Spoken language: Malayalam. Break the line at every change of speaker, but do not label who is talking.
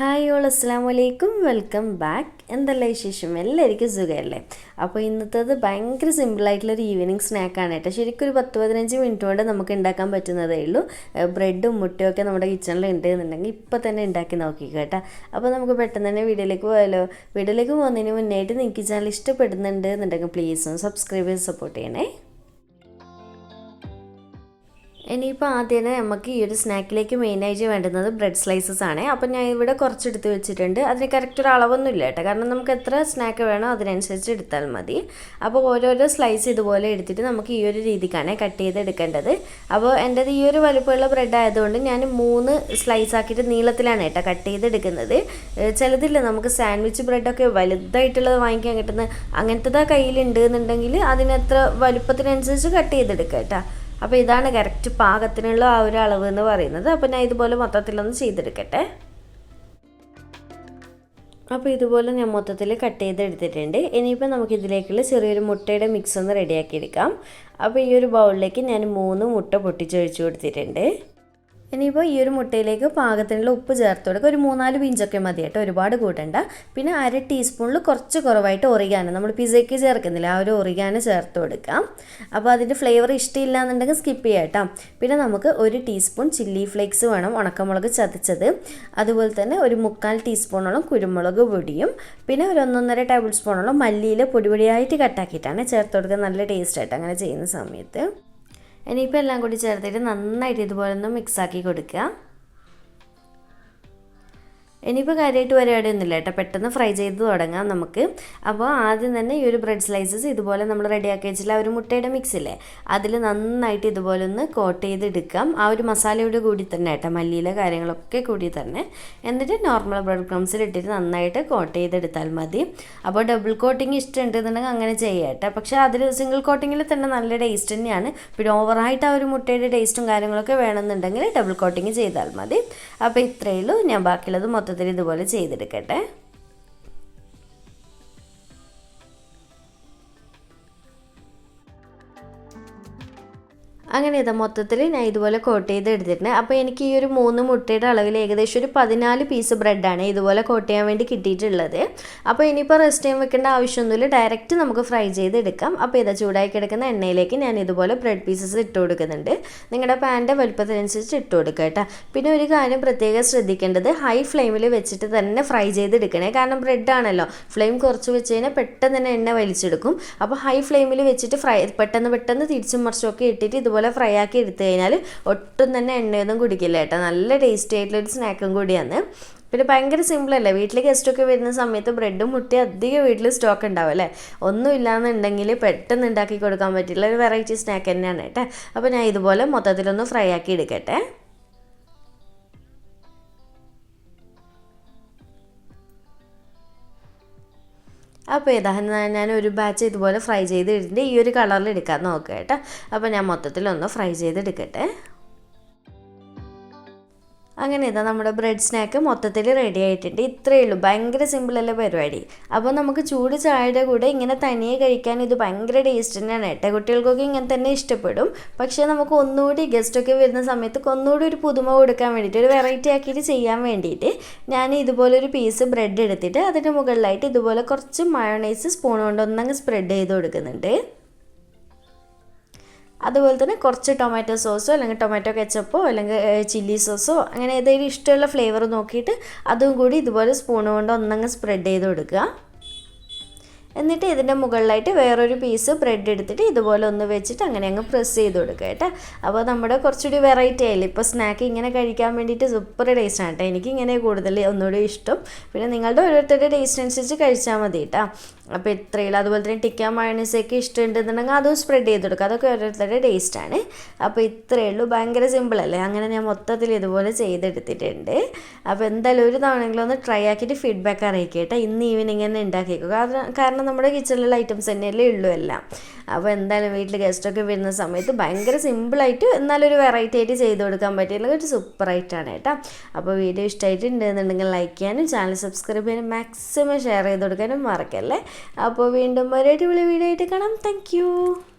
ഹായ് ഓൾ അസ്സലാമു അലൈക്കും വെൽക്കം ബാക്ക്. എന്തെല്ലാം വിശേഷം? എല്ലാവർക്കും സുഖമല്ലേ? അപ്പോൾ ഇന്നത്തേത് ഭയങ്കര സിമ്പിളായിട്ടുള്ളൊരു ഈവനിങ് സ്നാക്കാണ് കേട്ടോ. ശരിക്കും ഒരു 10-15 മിനിറ്റ് കൊണ്ട് നമുക്ക് ഉണ്ടാക്കാൻ പറ്റുന്നതേ ഉള്ളൂ. ബ്രെഡും മുട്ടയും ഒക്കെ നമ്മുടെ കിച്ചണിൽ ഉണ്ട് എന്നുണ്ടെങ്കിൽ ഇപ്പോൾ തന്നെ ഉണ്ടാക്കി നോക്കിക്കുക കേട്ടോ. അപ്പോൾ നമുക്ക് പെട്ടെന്ന് തന്നെ വീഡിയോയിലേക്ക് പോയാലോ. വീഡിയോയിലേക്ക് പോകുന്നതിന് മുന്നായിട്ട് നിങ്ങൾക്ക് ചാനൽ ഇഷ്ടപ്പെടുന്നുണ്ട് എന്നുണ്ടെങ്കിൽ പ്ലീസ് ഒന്ന് സബ്സ്ക്രൈബ് ചെയ്ത് സപ്പോർട്ട് ചെയ്യണേ. ഇനിയിപ്പോൾ ആദ്യം നമുക്ക് ഈ ഒരു സ്നാക്കിലേക്ക് മെയിനായിട്ട് വേണ്ടുന്നത് ബ്രെഡ് സ്ലൈസസ് ആണ്. അപ്പോൾ ഞാൻ ഇവിടെ കുറച്ചെടുത്ത് വെച്ചിട്ടുണ്ട്. അതിന് കറക്റ്റ് ഒരു അളവൊന്നും ഇല്ല കേട്ടോ, കാരണം നമുക്ക് എത്ര സ്നാക്ക് വേണോ അതിനനുസരിച്ച് എടുത്താൽ മതി. അപ്പോൾ ഓരോരോ സ്ലൈസ് ഇതുപോലെ എടുത്തിട്ട് നമുക്ക് ഈ ഒരു രീതിക്കാണ് കട്ട് ചെയ്തെടുക്കേണ്ടത്. അപ്പോൾ എൻ്റെത് ഈ ഒരു വലുപ്പമുള്ള ബ്രെഡ് ആയതുകൊണ്ട് ഞാൻ 3 സ്ലൈസ് ആക്കിയിട്ട് നീളത്തിലാണ് കേട്ടോ കട്ട് ചെയ്തെടുക്കുന്നത്. ചിലതില്ല നമുക്ക് സാൻഡ്വിച്ച് ബ്രെഡൊക്കെ വലുതായിട്ടുള്ളത് വാങ്ങിക്കാൻ കിട്ടുന്നത്, അങ്ങനത്തത് കയ്യിലുണ്ട് എന്നുണ്ടെങ്കിൽ അതിനെത്ര വലുപ്പത്തിനനുസരിച്ച് കട്ട് ചെയ്തെടുക്കുക കേട്ടോ. അപ്പോൾ ഇതാണ് കറക്റ്റ് പാകത്തിനുള്ള ആ ഒരു അളവ് എന്ന് പറയുന്നത്. അപ്പോൾ ഞാൻ ഇതുപോലെ മൊത്തത്തിലൊന്ന് ചെയ്തെടുക്കട്ടെ. അപ്പോൾ ഇതുപോലെ ഞാൻ മൊത്തത്തിൽ കട്ട് ചെയ്തെടുത്തിട്ടുണ്ട്. ഇനിയിപ്പോൾ നമുക്കിതിലേക്കുള്ള ചെറിയൊരു മുട്ടയുടെ മിക്സ് ഒന്ന് റെഡിയാക്കി എടുക്കാം. അപ്പോൾ ഈ ഒരു ബൗളിലേക്ക് ഞാൻ 3 മുട്ട പൊട്ടിച്ചൊഴിച്ച് കൊടുത്തിട്ടുണ്ട്. ഇനിയിപ്പോൾ ഈ ഒരു മുട്ടയിലേക്ക് പാകത്തിനുള്ള ഉപ്പ് ചേർത്ത് കൊടുക്കുക. ഒരു 3-4 പിഞ്ചൊക്കെ മതി കേട്ടോ, ഒരുപാട് കൂട്ടണ്ട. പിന്നെ 1/2 ടീസ്പൂണിൽ കുറച്ച് കുറവായിട്ട് ഒറിഗാനോ, നമ്മൾ പിസയ്ക്ക് ചേർക്കുന്നില്ല ആ ഒരു ഒറിഗാനോ ചേർത്ത് കൊടുക്കാം. അപ്പോൾ അതിൻ്റെ ഫ്ലേവർ ഇഷ്ടമില്ല എന്നുണ്ടെങ്കിൽ സ്കിപ്പ് ചെയ്യാം കേട്ടോ. പിന്നെ നമുക്ക് 1 ടീസ്പൂൺ ചില്ലി ഫ്ലേക്സ് വേണം, ഉണക്കമുളക് ചതച്ചത്. അതുപോലെ തന്നെ ഒരു 3/4 ടീസ്പൂണോളം കുരുമുളക് പൊടിയും പിന്നെ ഒരു 1-1/2 ടേബിൾ സ്പൂണോളം മല്ലിയില പൊടിയായിട്ട് കട്ടാക്കിയിട്ടാണ് ചേർത്ത് കൊടുക്കുക. നല്ല ടേസ്റ്റ് ആയിട്ട് അങ്ങനെ ചെയ്യുന്ന സമയത്ത്. ഇനിയിപ്പോൾ എല്ലാം കൂടി ചേർത്തിട്ട് നന്നായിട്ട് ഇതുപോലെ ഒന്ന് മിക്സാക്കി കൊടുക്കുക. ഇനിയിപ്പോൾ കാര്യമായിട്ട് പരിപാടിയൊന്നുമില്ല കേട്ടോ, പെട്ടെന്ന് ഫ്രൈ ചെയ്ത് തുടങ്ങാം നമുക്ക്. അപ്പോൾ ആദ്യം തന്നെ ഈ ഒരു ബ്രെഡ് സ്ലൈസസ് ഇതുപോലെ നമ്മൾ റെഡിയാക്കി വെച്ചില്ല ഒരു മുട്ടയുടെ മിക്സ് ഇല്ലേ, അതിൽ നന്നായിട്ട് ഇതുപോലെ ഒന്ന് കോട്ട് ചെയ്തെടുക്കാം. ആ ഒരു മസാലയോട് കൂടി തന്നെ കേട്ടോ, മല്ലിയില കാര്യങ്ങളൊക്കെ കൂടി തന്നെ. എന്നിട്ട് നോർമൽ ബ്രെഡ് ക്രംസിൽ ഇട്ടിട്ട് നന്നായിട്ട് കോട്ട് ചെയ്തെടുത്താൽ മതി. അപ്പോൾ ഡബിൾ കോട്ടിങ് ഇഷ്ടമുണ്ടെന്നുണ്ടെങ്കിൽ അങ്ങനെ ചെയ്യാം കേട്ടോ. പക്ഷേ അതിൽ സിംഗിൾ കോട്ടിങ്ങിൽ തന്നെ നല്ല ടേസ്റ്റ് തന്നെയാണ്. പിന്നെ ഓവറായിട്ട് ആ ഒരു മുട്ടയുടെ ടേസ്റ്റും കാര്യങ്ങളൊക്കെ വേണമെന്നുണ്ടെങ്കിൽ ഡബിൾ കോട്ടിങ് ചെയ്താൽ മതി. അപ്പോൾ ഇത്രയേ ഉള്ളൂ. ഞാൻ ബാക്കിയുള്ളത് മൊത്തത്തിൽ ഇതുപോലെ ചെയ്തെടുക്കട്ടെ. അങ്ങനെ ഇതാ മൊത്തത്തിൽ ഞാൻ ഇതുപോലെ കോട്ട് ചെയ്ത് എടുത്തിട്ടുണ്ട്. അപ്പോൾ എനിക്ക് ഈ ഒരു 3 മുട്ടയുടെ അളവിൽ ഏകദേശം ഒരു 14 പീസ് ബ്രെഡാണ് ഇതുപോലെ കോട്ട് ചെയ്യാൻ വേണ്ടി കിട്ടിയിട്ടുള്ളത്. അപ്പോൾ ഇനിയിപ്പോൾ റെസ്റ്റ് ടൈം വെക്കേണ്ട ആവശ്യമൊന്നുമില്ല, ഡയറക്റ്റ് നമുക്ക് ഫ്രൈ ചെയ്തെടുക്കാം. അപ്പോൾ ഇതാ ചൂടായി കിടക്കുന്ന എണ്ണയിലേക്ക് ഞാൻ ഇതുപോലെ ബ്രെഡ് പീസസ് ഇട്ട് കൊടുക്കുന്നുണ്ട്. നിങ്ങളുടെ പാൻ്റെ വലുപ്പത്തിനനുസരിച്ച് ഇട്ട് കൊടുക്കുക കേട്ടോ. പിന്നെ ഒരു കാര്യം പ്രത്യേകം ശ്രദ്ധിക്കേണ്ടത്, ഹൈ ഫ്ലെയിമിൽ വെച്ചിട്ട് തന്നെ ഫ്രൈ ചെയ്തെടുക്കണേ. കാരണം ബ്രെഡാണല്ലോ, ഫ്ലെയിം കുറച്ച് വെച്ച് കഴിഞ്ഞാൽ പെട്ടെന്ന് തന്നെ എണ്ണ വലിച്ചെടുക്കും. അപ്പോൾ ഹൈ ഫ്ലെയിമിൽ വെച്ചിട്ട് പെട്ടെന്ന് തിരിച്ചും മറിച്ചൊക്കെ ഇട്ടിട്ട് ഇതുപോലെ ഫ്രൈ ആക്കി എടുത്തു കഴിഞ്ഞാൽ ഒട്ടും തന്നെ എണ്ണയൊന്നും കുടിക്കില്ല കേട്ടോ. നല്ല ടേസ്റ്റി ആയിട്ടുള്ളൊരു സ്നാക്കും കൂടിയാണ്. പിന്നെ ഭയങ്കര സിമ്പിളല്ലേ, വീട്ടിൽ ഗസ്റ്റൊക്കെ വരുന്ന സമയത്ത് ബ്രെഡും മുട്ടയും അധികം വീട്ടിൽ സ്റ്റോക്ക് ഉണ്ടാവും അല്ലേ. ഒന്നും ഇല്ലാന്നുണ്ടെങ്കിൽ പെട്ടെന്ന് ഉണ്ടാക്കി കൊടുക്കാൻ പറ്റില്ല ഒരു വെറൈറ്റി സ്നാക്ക് തന്നെയാണ് കേട്ടോ. അപ്പോൾ ഞാൻ ഇതുപോലെ മൊത്തത്തിലൊന്ന് ഫ്രൈ ആക്കി എടുക്കട്ടെ. അപ്പോൾ ഇതാ ഞാൻ ഒരു ബാച്ച് ഇതുപോലെ ഫ്രൈ ചെയ്ത് എടുത്തിട്ട് ഈ ഒരു കളറിൽ എടുക്കാൻ നോക്കുക കേട്ടോ. അപ്പോൾ ഞാൻ മൊത്തത്തിലൊന്ന് ഫ്രൈ ചെയ്തെടുക്കട്ടെ. അങ്ങനെ ഇതാ നമ്മുടെ ബ്രെഡ് സ്നാക്ക് മൊത്തത്തിൽ റെഡി ആയിട്ടുണ്ട്. ഇത്രയേ ഉള്ളൂ, ഭയങ്കര സിമ്പിളല്ലേ പരിപാടി. അപ്പോൾ നമുക്ക് ചൂട് ചായയുടെ കൂടെ ഇങ്ങനെ തനിയെ കഴിക്കാൻ ഇത് ഭയങ്കര ടേസ്റ്റ് തന്നെയാണ് കേട്ടോ. കുട്ടികൾക്കൊക്കെ ഇങ്ങനെ തന്നെ ഇഷ്ടപ്പെടും. പക്ഷേ നമുക്ക് ഒന്നുകൂടി ഗസ്റ്റൊക്കെ വരുന്ന സമയത്ത് ഒന്നുകൂടി ഒരു പുതുമ കൊടുക്കാൻ വേണ്ടിയിട്ട്, ഒരു വെറൈറ്റി ആക്കിയിട്ട് ചെയ്യാൻ വേണ്ടിയിട്ട് ഞാൻ ഇതുപോലെ ഒരു പീസ് ബ്രെഡ് എടുത്തിട്ട് അതിൻ്റെ മുകളിലായിട്ട് ഇതുപോലെ കുറച്ച് മയോണൈസ് സ്പൂൺ കൊണ്ട് ഒന്നങ്ങ് സ്പ്രെഡ് ചെയ്ത് കൊടുക്കുന്നുണ്ട്. അതുപോലെ തന്നെ കുറച്ച് ടൊമാറ്റോ സോസോ അല്ലെങ്കിൽ ടൊമാറ്റോ കെച്ചപ്പോ അല്ലെങ്കിൽ ചില്ലി സോസോ അങ്ങനെ ഏതെങ്കിലും ഇഷ്ടമുള്ള ഫ്ലേവർ നോക്കിയിട്ട് അതും കൂടി ഇതുപോലെ സ്പൂൺ കൊണ്ട് ഒന്നങ്ങ് സ്പ്രെഡ് ചെയ്ത് കൊടുക്കുക. എന്നിട്ട് ഇതിൻ്റെ മുകളിലായിട്ട് വേറൊരു പീസ് ബ്രെഡ് എടുത്തിട്ട് ഇതുപോലെ ഒന്ന് വെച്ചിട്ട് അങ്ങനെ അങ്ങ് പ്രസ് ചെയ്ത് കൊടുക്കുക കേട്ടോ. അപ്പോൾ നമ്മുടെ കുറച്ചുകൂടി വെറൈറ്റി ആയില്ലേ. ഇപ്പോൾ സ്നാക്ക് ഇങ്ങനെ കഴിക്കാൻ വേണ്ടിയിട്ട് സൂപ്പർ ടേസ്റ്റാണ് കേട്ടോ. എനിക്കിങ്ങനെ കൂടുതൽ ഒന്നുകൂടി ഇഷ്ടം. പിന്നെ നിങ്ങളുടെ ഓരോരുത്തരുടെ ടേസ്റ്റ് അനുസരിച്ച് കഴിച്ചാൽ മതി കേട്ടോ. അപ്പോൾ ഇത്രയുള്ള അതുപോലെ തന്നെ ടിക്ക മയോണൈസൊക്കെ ഇഷ്ടമുണ്ടെന്നുണ്ടെങ്കിൽ അതും സ്പ്രെഡ് ചെയ്ത് കൊടുക്കുക. അതൊക്കെ ഓരോരുത്തരുടെ ടേസ്റ്റാണ്. അപ്പോൾ ഇത്രയേ ഉള്ളൂ, ഭയങ്കര സിമ്പിളല്ലേ. അങ്ങനെ ഞാൻ മൊത്തത്തിൽ ഇതുപോലെ ചെയ്തെടുത്തിട്ടുണ്ട്. അപ്പോൾ എന്തായാലും ഒരു തവണയെങ്കിലും ഒന്ന് ട്രൈ ആക്കിയിട്ട് ഫീഡ്ബാക്ക് അറിയിക്കുക കേട്ടോ. ഇന്ന് ഈവനിങ് തന്നെ ഉണ്ടാക്കിയേക്കുക. കാരണം നമ്മുടെ കിച്ചണിലുള്ള ഐറ്റംസ് തന്നെയല്ലേ ഉള്ളൂ എല്ലാം. അപ്പോൾ എന്തായാലും വീട്ടിൽ ഗസ്റ്റൊക്കെ വരുന്ന സമയത്ത് ഭയങ്കര സിമ്പിളായിട്ട് എന്നാലൊരു വെറൈറ്റി ആയിട്ട് ചെയ്ത് കൊടുക്കാൻ പറ്റിയുള്ള ഒരു സൂപ്പറായിട്ടാണ് കേട്ടോ. അപ്പോൾ വീഡിയോ ഇഷ്ടമായിട്ടുണ്ടെന്നുണ്ടെങ്കിൽ ലൈക്ക് ചെയ്യാനും ചാനൽ സബ്സ്ക്രൈബ് ചെയ്യാനും മാക്സിമം ഷെയർ ചെയ്ത് കൊടുക്കാനും മറക്കല്ലേ. അപ്പോൾ വീണ്ടും ഒരു അടിപൊളി വീഡിയോ ആയിട്ട് കാണാം. താങ്ക്